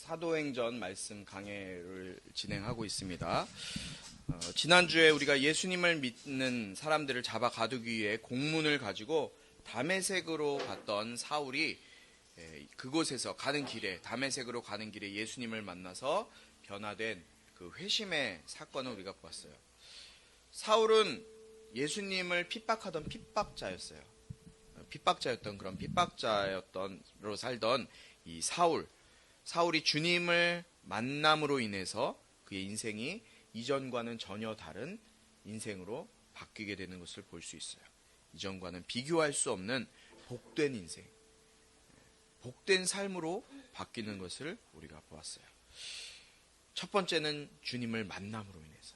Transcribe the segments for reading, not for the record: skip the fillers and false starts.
사도행전 말씀 강해를 진행하고 있습니다. 지난주에 우리가 예수님을 믿는 사람들을 잡아 가두기 위해 공문을 가지고 다메섹으로 갔던 사울이 그곳에서 가는 길에, 다메섹으로 가는 길에 예수님을 만나서 변화된 그 회심의 사건을 우리가 보았어요. 사울은 예수님을 핍박하던 핍박자였어요. 핍박자였던 그런 핍박자로 살던 이 사울이 주님을 만남으로 인해서 그의 인생이 이전과는 전혀 다른 인생으로 바뀌게 되는 것을 볼 수 있어요. 이전과는 비교할 수 없는 복된 인생, 복된 삶으로 바뀌는 것을 우리가 보았어요. 첫 번째는 주님을 만남으로 인해서.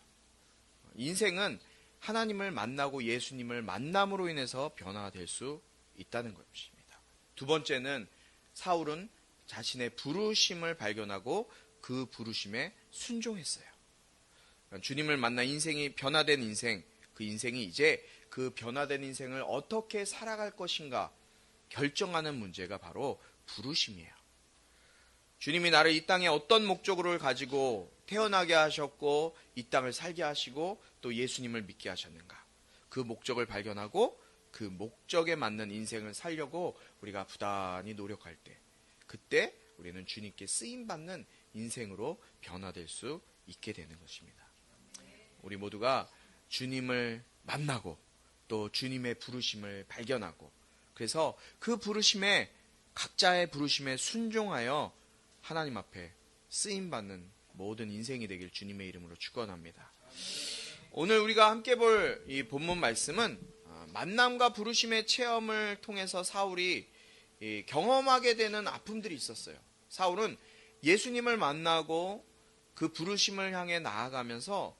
인생은 하나님을 만나고 예수님을 만남으로 인해서 변화될 수 있다는 것입니다. 두 번째는 사울은 자신의 부르심을 발견하고 그 부르심에 순종했어요. 주님을 만나 인생이 변화된 인생, 그 인생이 이제 그 변화된 인생을 어떻게 살아갈 것인가 결정하는 문제가 바로 부르심이에요. 주님이 나를 이 땅에 어떤 목적으로 가지고 태어나게 하셨고 이 땅을 살게 하시고 또 예수님을 믿게 하셨는가, 그 목적을 발견하고 그 목적에 맞는 인생을 살려고 우리가 부단히 노력할 때, 그때 우리는 주님께 쓰임받는 인생으로 변화될 수 있게 되는 것입니다. 우리 모두가 주님을 만나고 또 주님의 부르심을 발견하고, 그래서 그 부르심에, 각자의 부르심에 순종하여 하나님 앞에 쓰임받는 모든 인생이 되길 주님의 이름으로 축원합니다. 오늘 우리가 함께 볼 이 본문 말씀은 만남과 부르심의 체험을 통해서 사울이 경험하게 되는 아픔들이 있었어요. 사울은 예수님을 만나고 그 부르심을 향해 나아가면서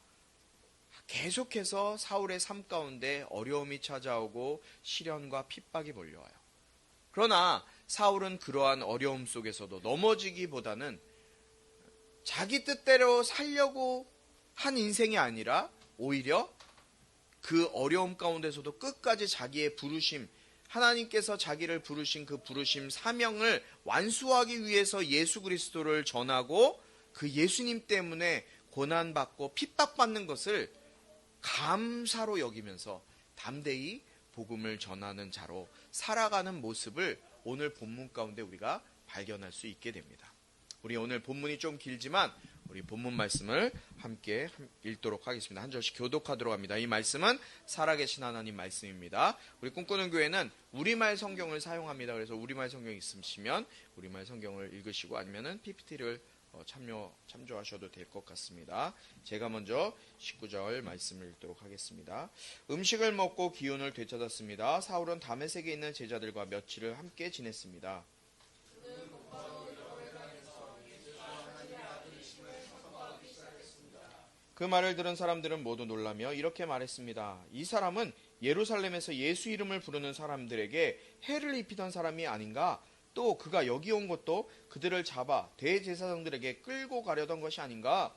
계속해서 사울의 삶 가운데 어려움이 찾아오고 시련과 핍박이 몰려와요. 그러나 사울은 그러한 어려움 속에서도 넘어지기보다는 자기 뜻대로 살려고 한 인생이 아니라 오히려 그 어려움 가운데서도 끝까지 자기의 부르심, 하나님께서 자기를 부르신 그 부르심 사명을 완수하기 위해서 예수 그리스도를 전하고 그 예수님 때문에 고난받고 핍박받는 것을 감사로 여기면서 담대히 복음을 전하는 자로 살아가는 모습을 오늘 본문 가운데 우리가 발견할 수 있게 됩니다. 우리 오늘 본문이 좀 길지만 우리 본문 말씀을 함께 읽도록 하겠습니다. 한 절씩 교독하도록 합니다. 이 말씀은 살아계신 하나님 말씀입니다. 우리 꿈꾸는 교회는 우리말 성경을 사용합니다. 그래서 우리말 성경 있으시면 우리말 성경을 읽으시고 아니면은 PPT를 참조하셔도 될 것 같습니다. 제가 먼저 19절 말씀을 읽도록 하겠습니다. 음식을 먹고 기운을 되찾았습니다. 사울은 다메섹에 있는 제자들과 며칠을 함께 지냈습니다. 그 말을 들은 사람들은 모두 놀라며 이렇게 말했습니다. 이 사람은 예루살렘에서 예수 이름을 부르는 사람들에게 해를 입히던 사람이 아닌가? 또 그가 여기 온 것도 그들을 잡아 대제사장들에게 끌고 가려던 것이 아닌가?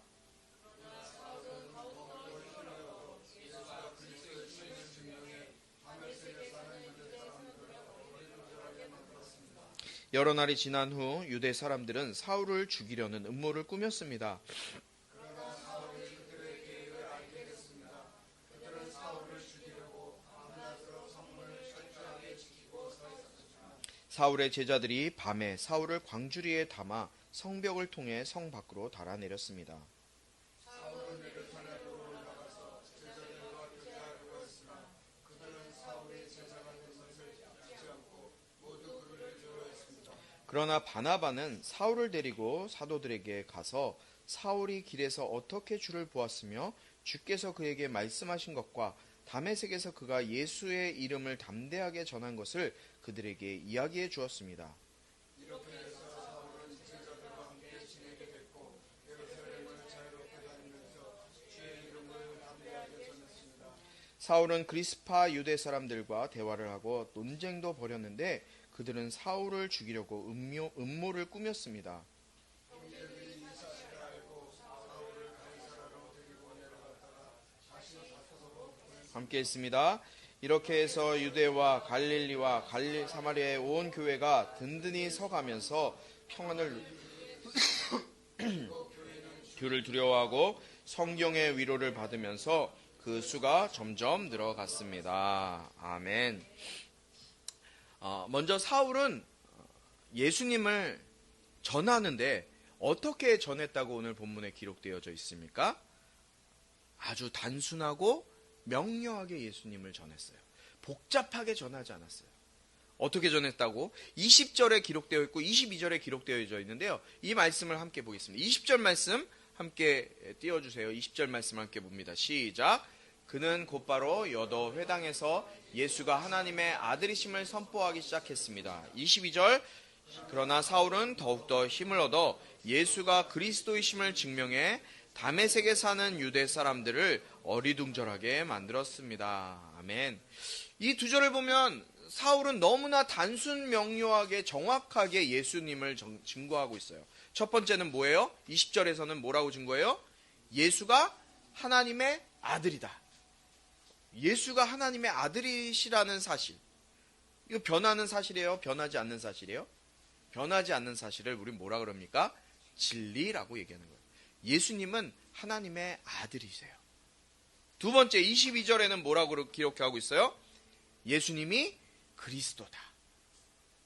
여러 날이 지난 후 유대 사람들은 사울을 죽이려는 음모를 꾸몄습니다. 사울의 제자들이 밤에 사울을 광주리에 담아 성벽을 통해 성 밖으로 달아내렸습니다. 그러나 바나바는 사울을 데리고 사도들에게 가서 사울이 길에서 어떻게 주를 보았으며 주께서 그에게 말씀하신 것과 다메섹에서 그가 예수의 이름을 담대하게 전한 것을 그들에게 이야기해 주었습니다. 이렇게 해서 사울은 제자들과 함께 지내게 됐고 예루살렘을 자유롭게 다니면서 주의 이름을 담대하게 전했습니다. 사울은 그리스파 유대 사람들과 대화를 하고 논쟁도 벌였는데 그들은 사울을 죽이려고 음모를 꾸몄습니다. 함께 있습니다. 이렇게 해서 유대와 갈릴리와 사마리아의 온 교회가 든든히 서가면서 평안을 주를 두려워하고 성경의 위로를 받으면서 그 수가 점점 늘어갔습니다. 아멘. 먼저 사울은 예수님을 전하는데 어떻게 전했다고 오늘 본문에 기록되어져 있습니까? 아주 단순하고 명료하게 예수님을 전했어요. 복잡하게 전하지 않았어요. 어떻게 전했다고? 20절에 기록되어 있고 22절에 기록되어져 있는데요. 이 말씀을 함께 보겠습니다. 20절 말씀 함께 띄워주세요. 20절 말씀 함께 봅니다. 시작. 그는 곧바로 여도 회당에서 예수가 하나님의 아들이심을 선포하기 시작했습니다. 22절. 그러나 사울은 더욱더 힘을 얻어 예수가 그리스도이심을 증명해 다메섹에 사는 유대 사람들을 어리둥절하게 만들었습니다. 아멘. 이 두 절을 보면 사울은 너무나 단순 명료하게 정확하게 예수님을 증거하고 있어요. 첫 번째는 뭐예요? 20절에서는 뭐라고 증거해요? 예수가 하나님의 아들이다. 예수가 하나님의 아들이시라는 사실. 이거 변하는 사실이에요? 변하지 않는 사실이에요? 변하지 않는 사실을 우리 뭐라 그럽니까? 진리라고 얘기하는 거예요. 예수님은 하나님의 아들이세요. 두 번째 22절에는 뭐라고 기록하고 있어요? 예수님이 그리스도다.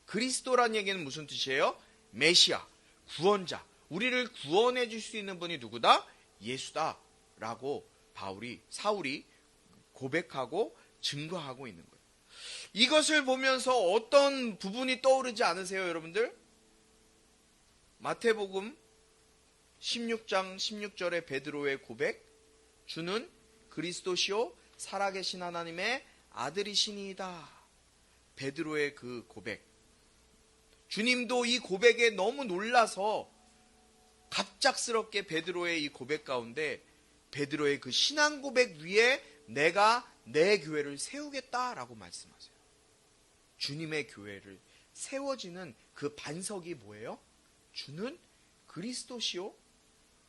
그리스도란 얘기는 무슨 뜻이에요? 메시아, 구원자. 우리를 구원해 줄 수 있는 분이 누구다? 예수다. 라고 사울이 고백하고 증거하고 있는 거예요. 이것을 보면서 어떤 부분이 떠오르지 않으세요, 여러분들? 마태복음 16장 16절의 베드로의 고백, 주는 그리스도시요 살아계신 하나님의 아들이시니이다. 베드로의 그 고백. 주님도 이 고백에 너무 놀라서 갑작스럽게 베드로의 이 고백 가운데 베드로의 그 신앙 고백 위에 내가 내 교회를 세우겠다라고 말씀하세요. 주님의 교회를 세워지는 그 반석이 뭐예요? 주는 그리스도시요.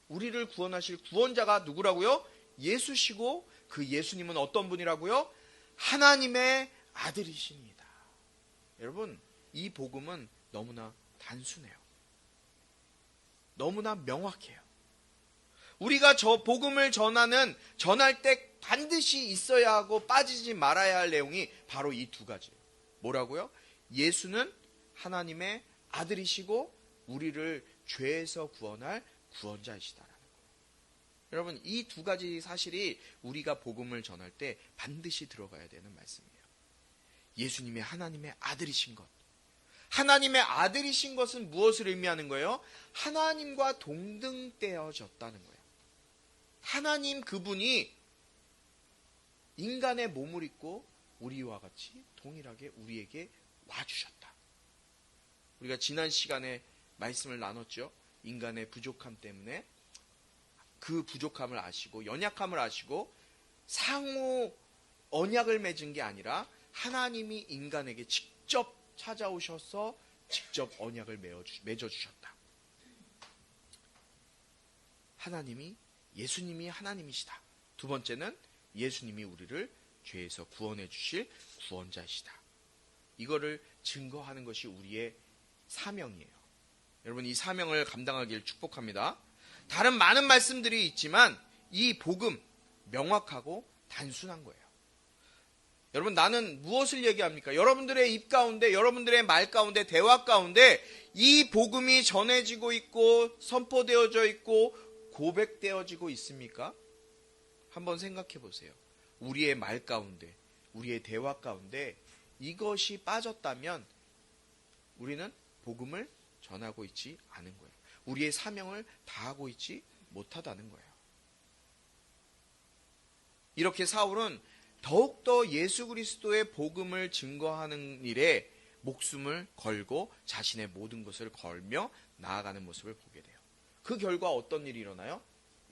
우리를 구원하실 구원자가 누구라고요? 예수시고 그 예수님은 어떤 분이라고요? 하나님의 아들이시니이다. 여러분, 이 복음은 너무나 단순해요. 너무나 명확해요. 우리가 저 복음을 전할 때 반드시 있어야 하고 빠지지 말아야 할 내용이 바로 이 두 가지예요. 뭐라고요? 예수는 하나님의 아들이시고 우리를 죄에서 구원할 구원자이시다라는 거예요. 여러분, 이 두 가지 사실이 우리가 복음을 전할 때 반드시 들어가야 되는 말씀이에요. 예수님이 하나님의 아들이신 것. 하나님의 아들이신 것은 무엇을 의미하는 거예요? 하나님과 동등되어졌다는 거예요. 하나님 그분이 인간의 몸을 입고 우리와 같이 동일하게 우리에게 와주셨다. 우리가 지난 시간에 말씀을 나눴죠. 인간의 부족함 때문에 그 부족함을 아시고 연약함을 아시고 상호 언약을 맺은 게 아니라 하나님이 인간에게 직접 찾아오셔서 직접 언약을 맺어주셨다. 예수님이 하나님이시다. 두 번째는 예수님이 우리를 죄에서 구원해 주실 구원자이시다. 이거를 증거하는 것이 우리의 사명이에요. 여러분, 이 사명을 감당하길 축복합니다. 다른 많은 말씀들이 있지만 이 복음 명확하고 단순한 거예요. 여러분, 나는 무엇을 얘기합니까? 여러분들의 입 가운데, 여러분들의 말 가운데, 대화 가운데 이 복음이 전해지고 있고 선포되어져 있고 고백되어지고 있습니까? 한번 생각해 보세요. 우리의 말 가운데, 우리의 대화 가운데 이것이 빠졌다면 우리는 복음을 전하고 있지 않은 거예요. 우리의 사명을 다하고 있지 못하다는 거예요. 이렇게 사울은 더욱더 예수 그리스도의 복음을 증거하는 일에 목숨을 걸고 자신의 모든 것을 걸며 나아가는 모습을 보게 돼요. 그 결과 어떤 일이 일어나요?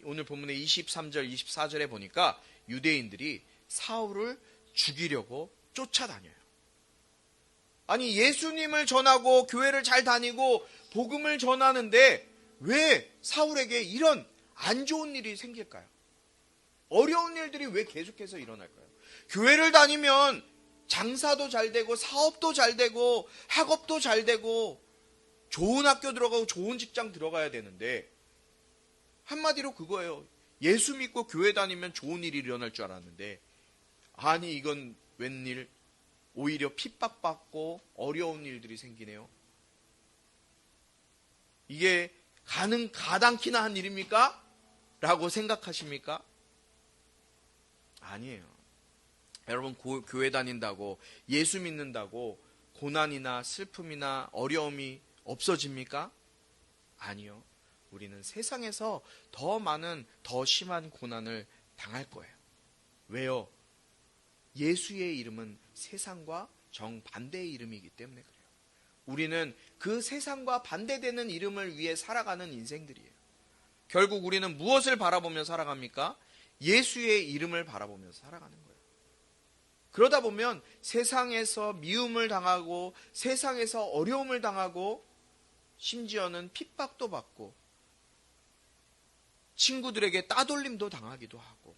오늘 본문의 23절, 24절에 보니까 유대인들이 사울을 죽이려고 쫓아다녀요. 아니, 예수님을 전하고 교회를 잘 다니고 복음을 전하는데 왜 사울에게 이런 안 좋은 일이 생길까요? 어려운 일들이 왜 계속해서 일어날까요? 교회를 다니면 장사도 잘 되고 사업도 잘 되고 학업도 잘 되고 좋은 학교 들어가고 좋은 직장 들어가야 되는데 한마디로 그거예요. 예수 믿고 교회 다니면 좋은 일이 일어날 줄 알았는데, 아니 이건 웬일, 오히려 핍박받고 어려운 일들이 생기네요. 이게 가당키나 한 일입니까? 라고 생각하십니까? 아니에요. 여러분, 교회 다닌다고, 예수 믿는다고 고난이나 슬픔이나 어려움이 없어집니까? 아니요. 우리는 세상에서 더 많은, 더 심한 고난을 당할 거예요. 왜요? 예수의 이름은 세상과 정반대의 이름이기 때문에 그래요. 우리는 그 세상과 반대되는 이름을 위해 살아가는 인생들이에요. 결국 우리는 무엇을 바라보며 살아갑니까? 예수의 이름을 바라보면서 살아가는 거예요. 그러다 보면 세상에서 미움을 당하고, 세상에서 어려움을 당하고, 심지어는 핍박도 받고, 친구들에게 따돌림도 당하기도 하고,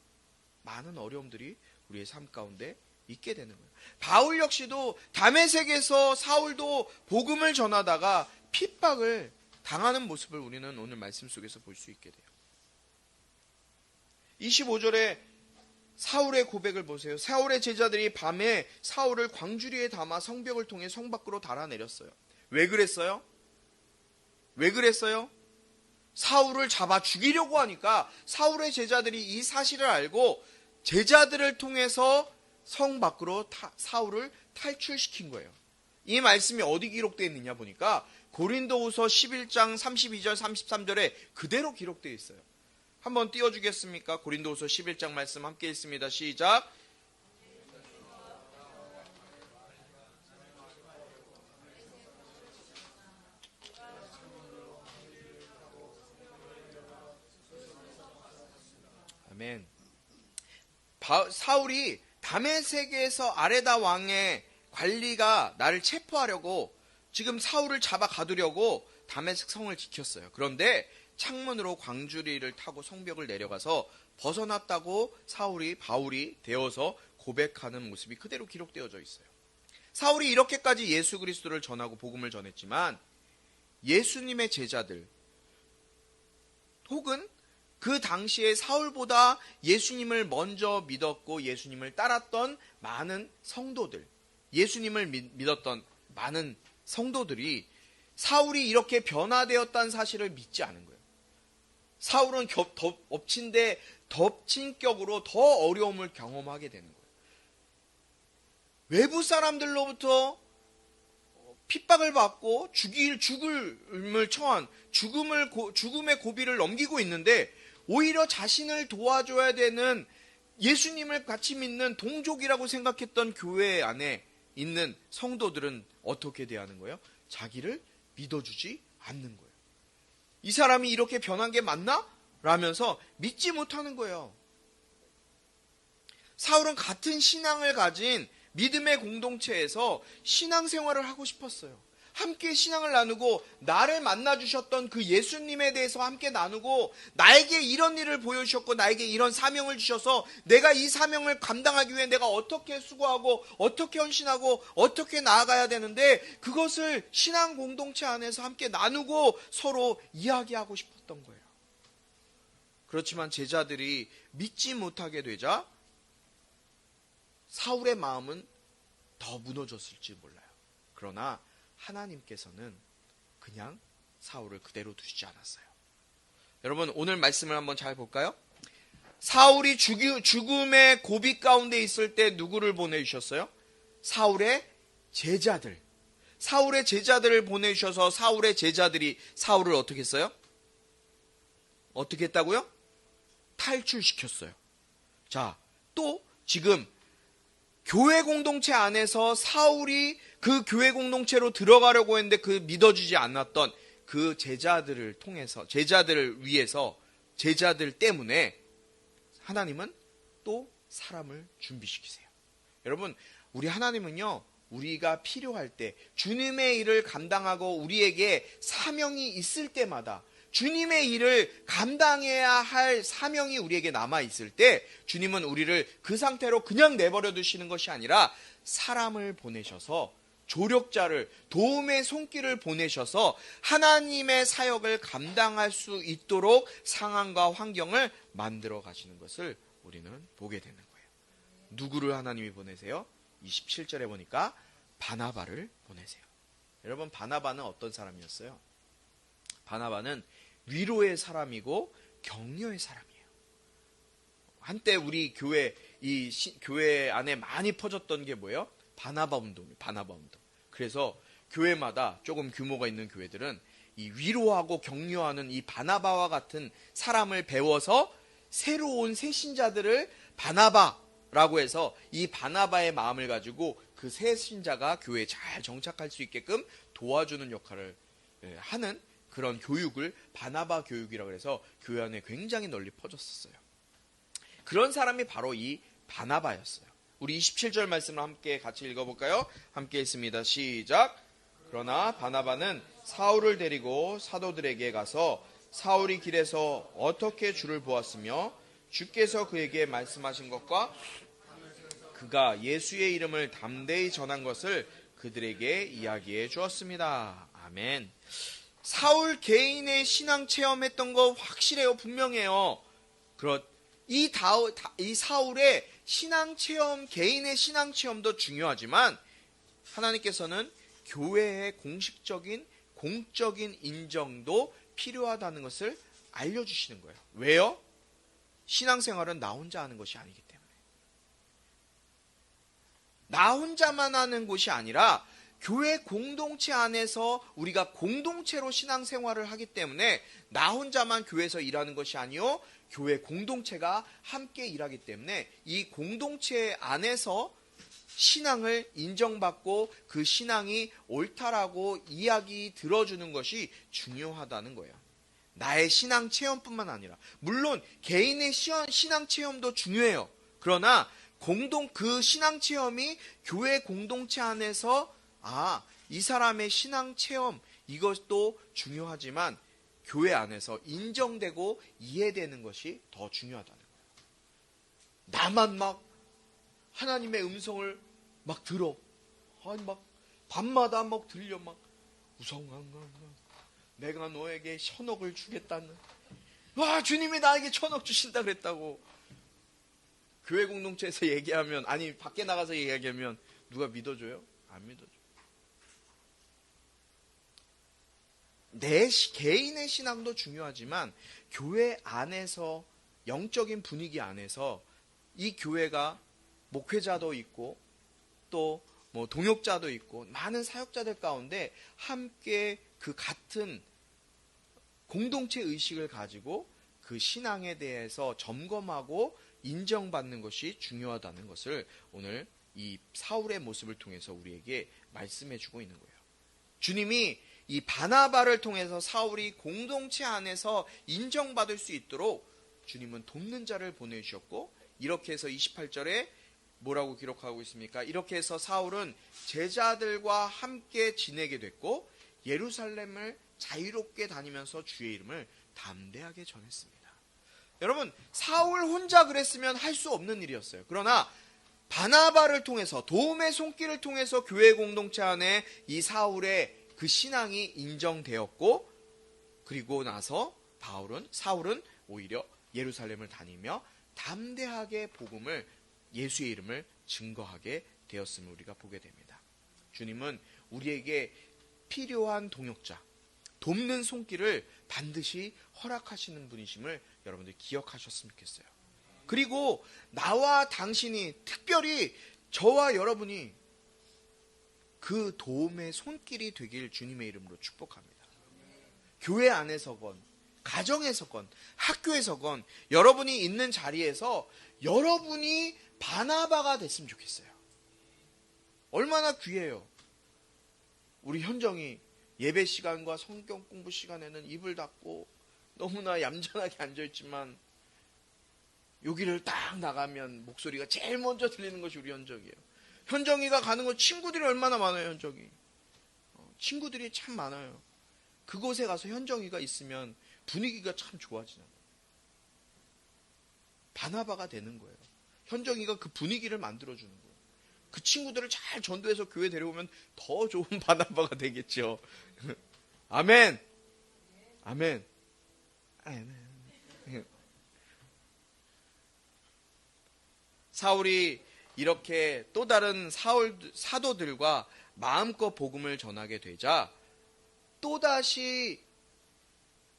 많은 어려움들이 우리의 삶 가운데 있게 되는 거예요. 바울 역시도 다메섹에서 사울도 복음을 전하다가 핍박을 당하는 모습을 우리는 오늘 말씀 속에서 볼 수 있게 돼요. 25절에 사울의 고백을 보세요. 사울의 제자들이 밤에 사울을 광주리에 담아 성벽을 통해 성 밖으로 달아내렸어요. 왜 그랬어요? 왜 그랬어요? 사울을 잡아 죽이려고 하니까 사울의 제자들이 이 사실을 알고 제자들을 통해서 성 밖으로 사울을 탈출시킨 거예요. 이 말씀이 어디 기록되어 있느냐 보니까 고린도후서 11장 32절 33절에 그대로 기록되어 있어요. 한번 띄워주겠습니까? 고린도후서 11장 말씀 함께 읽습니다. 시작. 아멘. 사울이 다메섹에서 아레다 왕의 관리가 나를 체포하려고 지금 사울을 잡아 가두려고 다메섹 성을 지켰어요. 그런데 창문으로 광주리를 타고 성벽을 내려가서 벗어났다고 바울이 되어서 고백하는 모습이 그대로 기록되어져 있어요. 사울이 이렇게까지 예수 그리스도를 전하고 복음을 전했지만 예수님의 제자들 혹은 그 당시에 사울보다 예수님을 먼저 믿었고 예수님을 따랐던 많은 성도들, 예수님을 믿었던 많은 성도들이 사울이 이렇게 변화되었다는 사실을 믿지 않은 거예요. 사울은 덮친 격으로 더 어려움을 경험하게 되는 거예요. 외부 사람들로부터 핍박을 받고 죽음을 처한 죽음의 고비를 넘기고 있는데 오히려 자신을 도와줘야 되는 예수님을 같이 믿는 동족이라고 생각했던 교회 안에 있는 성도들은 어떻게 대하는 거예요? 자기를 믿어주지 않는 거예요. 이 사람이 이렇게 변한 게 맞나? 라면서 믿지 못하는 거예요. 사울은 같은 신앙을 가진 믿음의 공동체에서 신앙생활을 하고 싶었어요. 함께 신앙을 나누고 나를 만나주셨던 그 예수님에 대해서 함께 나누고 나에게 이런 일을 보여주셨고 나에게 이런 사명을 주셔서 내가 이 사명을 감당하기 위해 내가 어떻게 수고하고 어떻게 헌신하고 어떻게 나아가야 되는데 그것을 신앙 공동체 안에서 함께 나누고 서로 이야기하고 싶었던 거예요. 그렇지만 제자들이 믿지 못하게 되자 사울의 마음은 더 무너졌을지 몰라요. 그러나 하나님께서는 그냥 사울을 그대로 두시지 않았어요. 여러분 오늘 말씀을 한번 잘 볼까요? 사울이 죽음의 고비 가운데 있을 때 누구를 보내주셨어요? 사울의 제자들. 사울의 제자들을 보내주셔서 사울의 제자들이 사울을 어떻게 했어요? 어떻게 했다고요? 탈출시켰어요. 자, 또 지금 교회 공동체 안에서 사울이 그 교회 공동체로 들어가려고 했는데 그 믿어주지 않았던 그 제자들을 통해서, 제자들을 위해서, 제자들 때문에 하나님은 또 사람을 준비시키세요. 여러분, 우리 하나님은요, 우리가 필요할 때, 주님의 일을 감당하고 우리에게 사명이 있을 때마다 주님의 일을 감당해야 할 사명이 우리에게 남아있을 때 주님은 우리를 그 상태로 그냥 내버려 두시는 것이 아니라 사람을 보내셔서 조력자를, 도움의 손길을 보내셔서 하나님의 사역을 감당할 수 있도록 상황과 환경을 만들어 가시는 것을 우리는 보게 되는 거예요. 누구를 하나님이 보내세요? 27절에 보니까 바나바를 보내세요. 여러분, 바나바는 어떤 사람이었어요? 바나바는 위로의 사람이고 격려의 사람이에요. 한때 우리 교회, 교회 안에 많이 퍼졌던 게 뭐예요? 바나바 운동이에요. 바나바 운동. 그래서 교회마다 조금 규모가 있는 교회들은 이 위로하고 격려하는 이 바나바와 같은 사람을 배워서 새로운 새 신자들을 바나바라고 해서 이 바나바의 마음을 가지고 그 새 신자가 교회에 잘 정착할 수 있게끔 도와주는 역할을 하는 그런 교육을 바나바 교육이라고 해서 교회 안에 굉장히 널리 퍼졌었어요. 그런 사람이 바로 이 바나바였어요. 우리 27절 말씀을 함께 같이 읽어볼까요? 함께 읽습니다. 시작. 그러나 바나바는 사울을 데리고 사도들에게 가서 사울이 길에서 어떻게 주를 보았으며 주께서 그에게 말씀하신 것과 그가 예수의 이름을 담대히 전한 것을 그들에게 이야기해 주었습니다. 아멘. 사울 개인의 신앙 체험했던 거 확실해요. 분명해요. 이 사울의 신앙 체험, 개인의 신앙 체험도 중요하지만 하나님께서는 교회의 공식적인 공적인 인정도 필요하다는 것을 알려주시는 거예요. 왜요? 신앙생활은 나 혼자 하는 것이 아니기 때문에. 나 혼자만 하는 것이 아니라 교회 공동체 안에서 우리가 공동체로 신앙생활을 하기 때문에 나 혼자만 교회에서 일하는 것이 아니요, 교회 공동체가 함께 일하기 때문에 이 공동체 안에서 신앙을 인정받고 그 신앙이 옳다라고 이야기 들어주는 것이 중요하다는 거예요. 나의 신앙 체험뿐만 아니라 물론 개인의 신앙 체험도 중요해요. 그러나 그 신앙 체험이 교회 공동체 안에서 이 사람의 신앙 체험 이것도 중요하지만 교회 안에서 인정되고 이해되는 것이 더 중요하다는 거예요. 나만 막 하나님의 음성을 막 들어. 막 밤마다 막 들려. 막 내가 너에게 1,000억을 주겠다는. 와, 주님이 나에게 1,000억 주신다 그랬다고. 교회 공동체에서 얘기하면, 아니 밖에 나가서 얘기하면 누가 믿어줘요? 안 믿어줘. 내 개인의 신앙도 중요하지만 교회 안에서 영적인 분위기 안에서 이 교회가 목회자도 있고 또 뭐 동역자도 있고 많은 사역자들 가운데 함께 그 같은 공동체 의식을 가지고 그 신앙에 대해서 점검하고 인정받는 것이 중요하다는 것을 오늘 이 사울의 모습을 통해서 우리에게 말씀해 주고 있는 거예요. 주님이 이 바나바를 통해서 사울이 공동체 안에서 인정받을 수 있도록 주님은 돕는 자를 보내주셨고, 이렇게 해서 28절에 뭐라고 기록하고 있습니까? 이렇게 해서 사울은 제자들과 함께 지내게 됐고 예루살렘을 자유롭게 다니면서 주의 이름을 담대하게 전했습니다. 여러분, 사울 혼자 그랬으면 할 수 없는 일이었어요. 그러나 바나바를 통해서, 도움의 손길을 통해서 교회 공동체 안에 이 사울의 그 신앙이 인정되었고, 그리고 나서 사울은 오히려 예루살렘을 다니며 담대하게 복음을, 예수의 이름을 증거하게 되었음을 우리가 보게 됩니다. 주님은 우리에게 필요한 동역자, 돕는 손길을 반드시 허락하시는 분이심을 여러분들 기억하셨으면 좋겠어요. 그리고 나와 당신이, 특별히 저와 여러분이 그 도움의 손길이 되길 주님의 이름으로 축복합니다. 교회 안에서건 가정에서건 학교에서건 여러분이 있는 자리에서 여러분이 바나바가 됐으면 좋겠어요. 얼마나 귀해요. 우리 현정이 예배 시간과 성경 공부 시간에는 입을 닫고 너무나 얌전하게 앉아있지만 여기를 딱 나가면 목소리가 제일 먼저 들리는 것이 우리 현정이에요. 현정이가 가는 곳 친구들이 얼마나 많아요. 현정이 친구들이 참 많아요. 그곳에 가서 현정이가 있으면 분위기가 참 좋아지는 거예요. 바나바가 되는 거예요. 현정이가 그 분위기를 만들어주는 거예요. 그 친구들을 잘 전도해서 교회 데려오면 더 좋은 바나바가 되겠죠. 아멘. 아멘. 아멘. 사울이 이렇게 또 다른 사도들과 마음껏 복음을 전하게 되자 또다시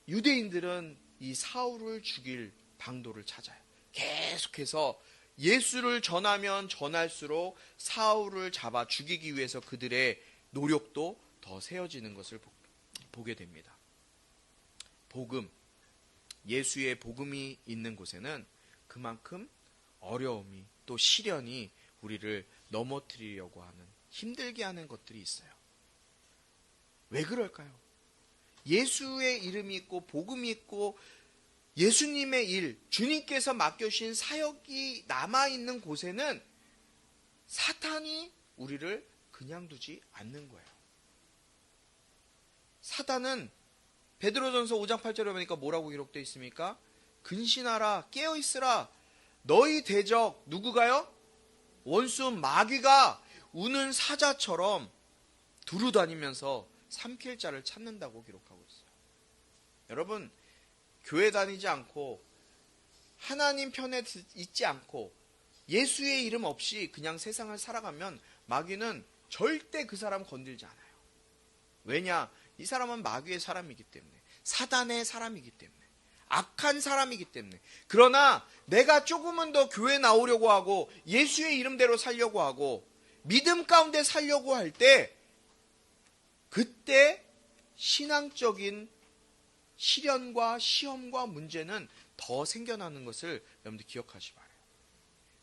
유대인들은 이 사울을 죽일 방도를 찾아요. 계속해서 예수를 전하면 전할수록 사울을 잡아 죽이기 위해서 그들의 노력도 더 세워지는 것을 보게 됩니다. 복음, 예수의 복음이 있는 곳에는 그만큼 어려움이 또 시련이 우리를 넘어뜨리려고 하는, 힘들게 하는 것들이 있어요. 왜 그럴까요? 예수의 이름이 있고 복음이 있고 예수님의 일, 주님께서 맡겨주신 사역이 남아있는 곳에는 사탄이 우리를 그냥 두지 않는 거예요. 사탄은 베드로전서 5장 8절에 보니까 뭐라고 기록되어 있습니까? 근신하라, 깨어있으라. 너희 대적 누구가요? 원수 마귀가 우는 사자처럼 두루다니면서 삼킬 자를 찾는다고 기록하고 있어요. 여러분, 교회 다니지 않고 하나님 편에 있지 않고 예수의 이름 없이 그냥 세상을 살아가면 마귀는 절대 그 사람 건들지 않아요. 왜냐? 이 사람은 마귀의 사람이기 때문에, 사단의 사람이기 때문에, 악한 사람이기 때문에. 그러나 내가 조금은 더 교회 나오려고 하고 예수의 이름대로 살려고 하고 믿음 가운데 살려고 할 때 그때 신앙적인 시련과 시험과 문제는 더 생겨나는 것을 여러분들 기억하시 바라요.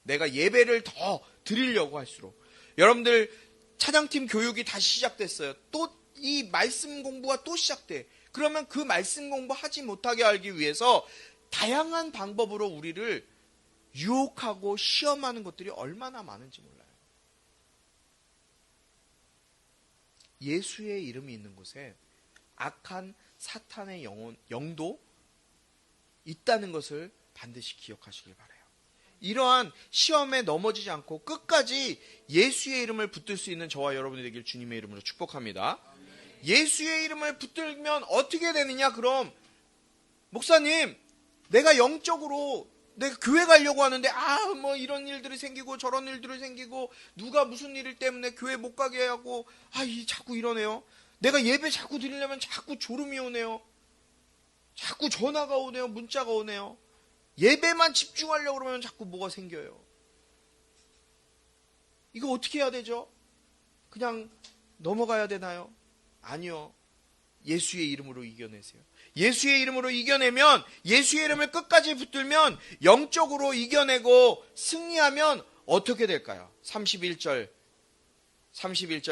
내가 예배를 더 드리려고 할수록, 여러분들 찬양팀 교육이 다시 시작됐어요. 또 이 말씀 공부가 또 시작돼. 그러면 그 말씀 공부하지 못하게 하기 위해서 다양한 방법으로 우리를 유혹하고 시험하는 것들이 얼마나 많은지 몰라요. 예수의 이름이 있는 곳에 악한 사탄의 영도 있다는 것을 반드시 기억하시길 바라요. 이러한 시험에 넘어지지 않고 끝까지 예수의 이름을 붙들 수 있는 저와 여러분이 되길 주님의 이름으로 축복합니다. 예수의 이름을 붙들면 어떻게 되느냐? 그럼 목사님, 내가 영적으로 내가 교회 가려고 하는데 뭐 이런 일들이 생기고 저런 일들이 생기고 누가 무슨 일 때문에 교회 못 가게 하고 자꾸 이러네요. 내가 예배 자꾸 드리려면 자꾸 졸음이 오네요. 자꾸 전화가 오네요. 문자가 오네요. 예배만 집중하려고 그러면 자꾸 뭐가 생겨요. 이거 어떻게 해야 되죠? 그냥 넘어가야 되나요? 아니요. 예수의 이름으로 이겨내세요. 예수의 이름으로 이겨내면, 예수의 이름을 끝까지 붙들면, 영적으로 이겨내고 승리하면 어떻게 될까요? 31절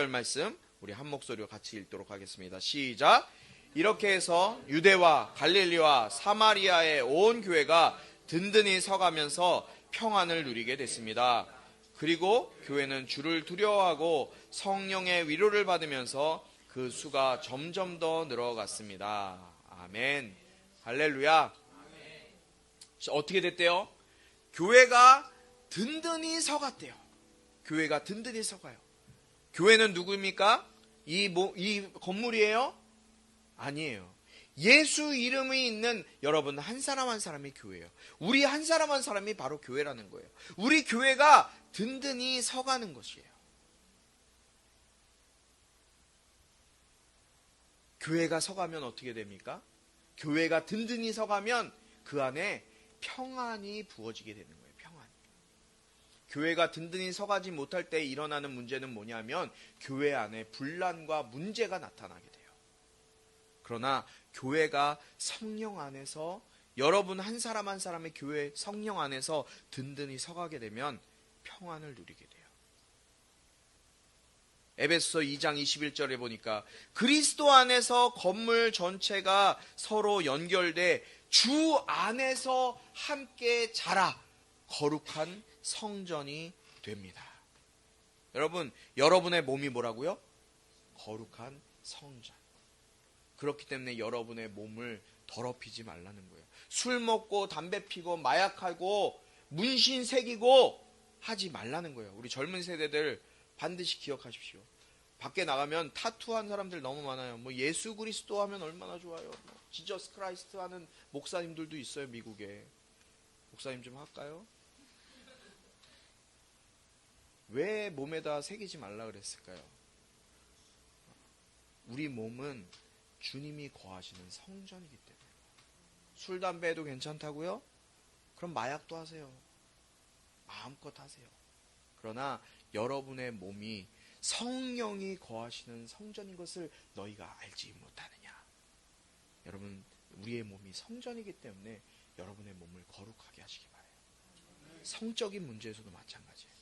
말씀 우리 한 목소리로 같이 읽도록 하겠습니다. 시작. 이렇게 해서 유대와 갈릴리와 사마리아의 온 교회가 든든히 서가면서 평안을 누리게 됐습니다. 그리고 교회는 주를 두려워하고 성령의 위로를 받으면서 그 수가 점점 더 늘어갔습니다. 아멘. 할렐루야. 어떻게 됐대요? 교회가 든든히 서갔대요. 교회가 든든히 서가요. 교회는 누구입니까? 이 건물이에요? 아니에요. 예수 이름이 있는 여러분 한 사람 한 사람이 교회예요. 우리 한 사람 한 사람이 바로 교회라는 거예요. 우리 교회가 든든히 서가는 것이에요. 교회가 서가면 어떻게 됩니까? 교회가 든든히 서가면 그 안에 평안이 부어지게 되는 거예요. 평안. 교회가 든든히 서가지 못할 때 일어나는 문제는 뭐냐면 교회 안에 분란과 문제가 나타나게 돼요. 그러나 교회가 성령 안에서, 여러분 한 사람 한 사람의 교회 성령 안에서 든든히 서가게 되면 평안을 누리게 돼요. 에베소서 2장 21절에 보니까 그리스도 안에서 건물 전체가 서로 연결돼 주 안에서 함께 자라 거룩한 성전이 됩니다. 여러분, 여러분의 몸이 뭐라고요? 거룩한 성전. 그렇기 때문에 여러분의 몸을 더럽히지 말라는 거예요. 술 먹고 담배 피고 마약하고 문신 새기고 하지 말라는 거예요. 우리 젊은 세대들 반드시 기억하십시오. 밖에 나가면 타투한 사람들 너무 많아요. 뭐 예수 그리스도 하면 얼마나 좋아요. 뭐 지저스 크라이스트 하는 목사님들도 있어요, 미국에. 목사님 좀 할까요? 왜 몸에다 새기지 말라 그랬을까요? 우리 몸은 주님이 거하시는 성전이기 때문에. 술, 담배도 괜찮다고요? 그럼 마약도 하세요. 마음껏 하세요. 그러나 여러분의 몸이 성령이 거하시는 성전인 것을 너희가 알지 못하느냐. 여러분, 우리의 몸이 성전이기 때문에 여러분의 몸을 거룩하게 하시기 바라요. 성적인 문제에서도 마찬가지예요.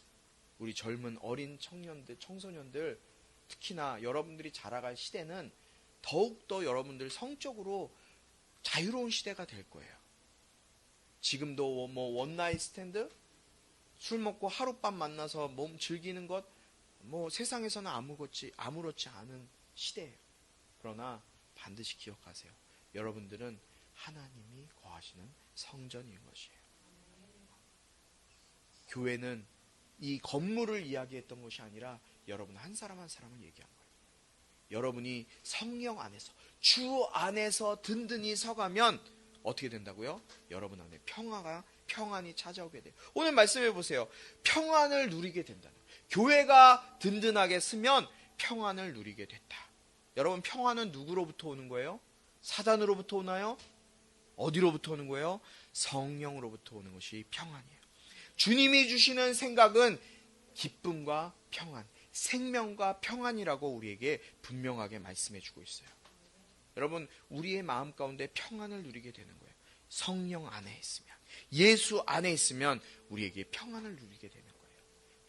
우리 젊은 어린 청년들, 청소년들, 특히나 여러분들이 자라갈 시대는 더욱더 여러분들 성적으로 자유로운 시대가 될 거예요. 지금도 뭐 원나잇 스탠드, 술 먹고 하룻밤 만나서 몸 즐기는 것, 뭐 세상에서는 아무렇지 않은 시대예요. 그러나 반드시 기억하세요. 여러분들은 하나님이 거하시는 성전인 것이에요. 교회는 이 건물을 이야기했던 것이 아니라 여러분 한 사람 한 사람을 얘기한 거예요. 여러분이 성령 안에서, 주 안에서 든든히 서가면 어떻게 된다고요? 여러분 안에 평안이 찾아오게 돼요. 오늘 말씀해 보세요. 평안을 누리게 된다는 거예요. 교회가 든든하게 쓰면 평안을 누리게 됐다. 여러분, 평안은 누구로부터 오는 거예요? 사단으로부터 오나요? 어디로부터 오는 거예요? 성령으로부터 오는 것이 평안이에요. 주님이 주시는 생각은 기쁨과 평안, 생명과 평안이라고 우리에게 분명하게 말씀해 주고 있어요. 여러분, 우리의 마음 가운데 평안을 누리게 되는 거예요. 성령 안에 있으면, 예수 안에 있으면 우리에게 평안을 누리게 되는 거예요.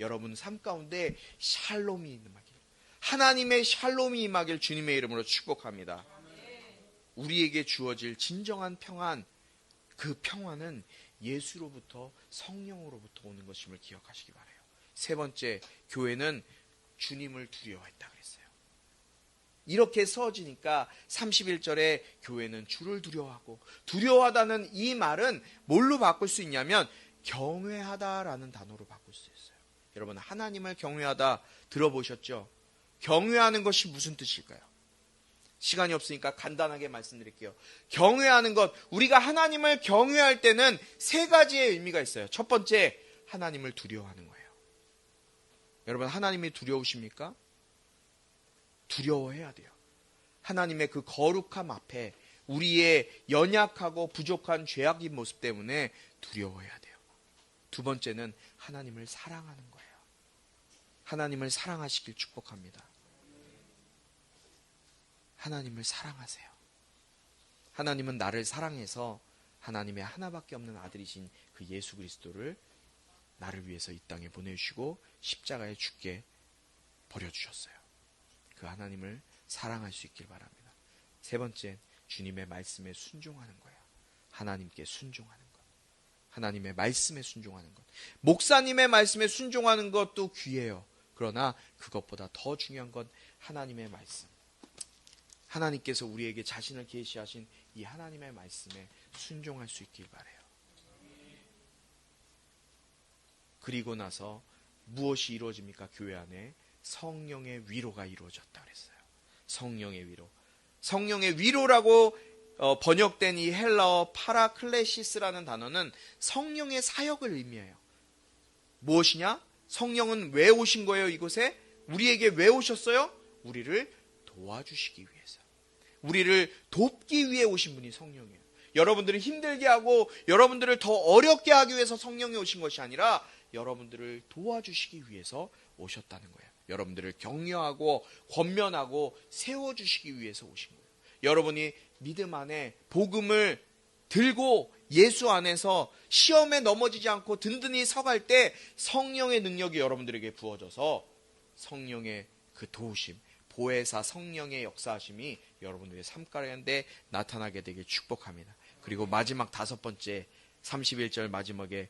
여러분 삶 가운데 샬롬이 임하길, 하나님의 샬롬이 임하길 주님의 이름으로 축복합니다. 우리에게 주어질 진정한 평안, 그 평안은 예수로부터, 성령으로부터 오는 것임을 기억하시기 바라요. 세 번째, 교회는 주님을 두려워했다 그랬어요. 이렇게 써지니까 31절에 교회는 주를 두려워하고, 두려워하다는 이 말은 뭘로 바꿀 수 있냐면 경외하다라는 단어로 바꿀 수 있어요. 여러분, 하나님을 경외하다 들어보셨죠? 경외하는 것이 무슨 뜻일까요? 시간이 없으니까 간단하게 말씀드릴게요. 경외하는 것, 우리가 하나님을 경외할 때는 세 가지의 의미가 있어요. 첫 번째, 하나님을 두려워하는 거예요. 여러분, 하나님이 두려우십니까? 두려워해야 돼요. 하나님의 그 거룩함 앞에 우리의 연약하고 부족한 죄악인 모습 때문에 두려워해야 돼요. 두 번째는 하나님을 사랑하는 거예요. 하나님을 사랑하시길 축복합니다. 하나님을 사랑하세요. 하나님은 나를 사랑해서 하나님의 하나밖에 없는 아들이신 그 예수 그리스도를 나를 위해서 이 땅에 보내주시고 십자가에 죽게 버려주셨어요. 그 하나님을 사랑할 수 있길 바랍니다. 세 번째, 주님의 말씀에 순종하는 거예요. 하나님께 순종하는 것. 하나님의 말씀에 순종하는 것. 목사님의 말씀에 순종하는 것도 귀해요. 그러나 그것보다 더 중요한 건 하나님의 말씀. 하나님께서 우리에게 자신을 계시하신 이 하나님의 말씀에 순종할 수 있길 바라요. 그리고 나서 무엇이 이루어집니까? 교회 안에 성령의 위로가 이루어졌다 그랬어요. 성령의 위로. 성령의 위로라고 번역된 이 헬라어 파라클레시스라는 단어는 성령의 사역을 의미해요. 무엇이냐? 성령은 왜 오신 거예요, 이곳에? 우리에게 왜 오셨어요? 우리를 도와주시기 위해서. 우리를 돕기 위해 오신 분이 성령이에요. 여러분들을 힘들게 하고 여러분들을 더 어렵게 하기 위해서 성령이 오신 것이 아니라 여러분들을 도와주시기 위해서 오셨다는 거예요. 여러분들을 격려하고 권면하고 세워주시기 위해서 오신 거예요. 여러분이 믿음 안에 복음을 들고 예수 안에서 시험에 넘어지지 않고 든든히 서갈 때 성령의 능력이 여러분들에게 부어져서 성령의 그 도우심, 보혜사 성령의 역사하심이 여러분들의 삶 가운데 나타나게 되길 축복합니다. 그리고 마지막 다섯 번째 31절 마지막에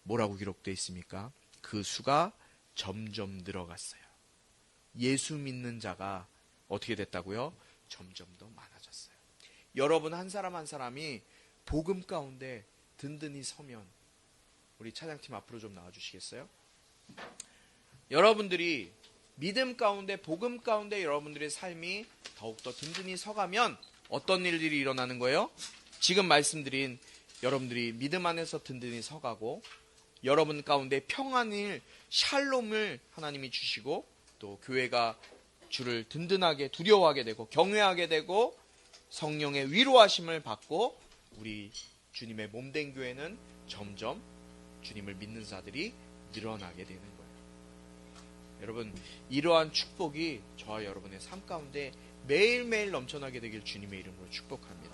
뭐라고 기록되어 있습니까? 그 수가 점점 늘어갔어요. 예수 믿는 자가 어떻게 됐다고요? 점점 더 많아졌어요. 여러분 한 사람 한 사람이 복음 가운데 든든히 서면, 우리 찬양팀 앞으로 좀 나와주시겠어요? 여러분들이 믿음 가운데, 복음 가운데 여러분들의 삶이 더욱더 든든히 서가면 어떤 일들이 일어나는 거예요? 지금 말씀드린 여러분들이 믿음 안에서 든든히 서가고 여러분 가운데 평안을, 샬롬을 하나님이 주시고 또 교회가 주를 든든하게 두려워하게 되고 경외하게 되고 성령의 위로하심을 받고 우리 주님의 몸된 교회는 점점 주님을 믿는 자들이 늘어나게 되는 거예요. 여러분, 이러한 축복이 저와 여러분의 삶 가운데 매일매일 넘쳐나게 되길 주님의 이름으로 축복합니다.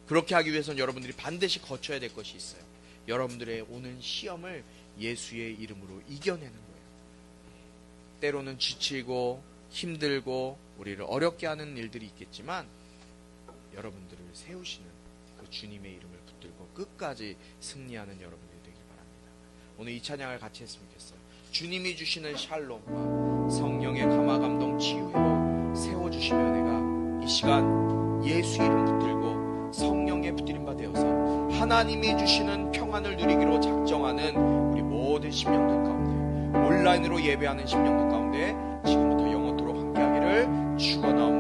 그렇게 하기 위해서는 여러분들이 반드시 거쳐야 될 것이 있어요. 여러분들의 오는 시험을 예수의 이름으로 이겨내는 거예요. 때로는 지치고 힘들고 우리를 어렵게 하는 일들이 있겠지만 여러분들을 세우시는 그 주님의 이름을 붙들고 끝까지 승리하는 여러분들이 되길 바랍니다. 오늘 이 찬양을 같이 했으면 좋겠어요. 주님이 주시는 샬롬과 성령의 감화감동 치유로 세워주시며 내가 이 시간 예수 이름 붙들고 성령의 붙들림 바 되어서 하나님이 주시는 평안을 누리기로 작정하는 우리 모든 심령들 가운데, 온라인으로 예배하는 심령들 가운데 지금부터 영원토록 함께하기를 축원하옵나이다.